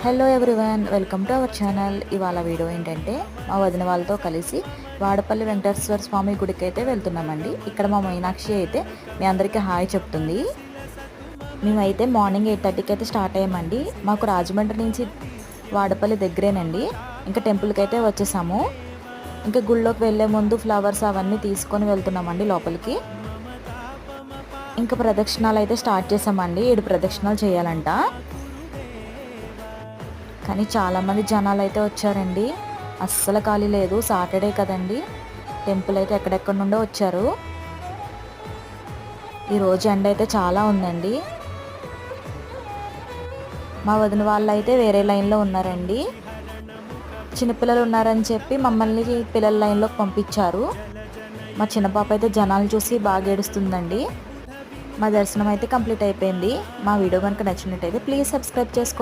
Hello everyone, welcome to our channel. ఇవాళ video ఏంటంటే మా వదిన వాళ్ళతో కలిసి వాడపల్లి వెంకటేశ్వర స్వామి గుడికి అయితే వెళ్తున్నామండి. ఇక్కడ మా మీనాక్షి అయితే మీ అందరికీ హాయ్ చెప్తుంది. మేమైతే మార్నింగ్ 8:30కి అయితే స్టార్ట్ అయ్యామండి. మాకు రాజమండ్రి నుంచి వాడపల్లి దగ్గరేనండి. ఇంకా టెంపుల్కి అయితే వచ్చేసాము. ఇంకా గుళ్ళోకి వెళ్ళే ముందు ఫ్లవర్స్ అవన్నీ తీసుకొని వెళ్తున్నామండి లోపలికి. ఇంకా ప్రదక్షిణాలు అయితే స్టార్ట్ చేసామండి. 7 ప్రదక్షిణాలు చేయాలంట. కానీ చాలామంది జనాలు అయితే వచ్చారండి. అస్సలు ఖాళీ లేదు, సాటర్డే కదండి. టెంపుల్ అయితే ఎక్కడెక్కడ నుండో వచ్చారు. ఈరోజు ఎండ అయితే చాలా ఉందండి. మా వదిన వాళ్ళు అయితే వేరే లైన్లో ఉన్నారండి. చిన్నపిల్లలు ఉన్నారని చెప్పి మమ్మల్ని పిల్లల లైన్లోకి పంపించారు. మా చిన్న పాప అయితే జనాలు చూసి బాగా ఏడుస్తుందండి. మా దర్శనం అయితే కంప్లీట్ అయిపోయింది. మా వీడియో కనుక నచ్చినట్టయితే ప్లీజ్ సబ్స్క్రైబ్ చేసుకోండి.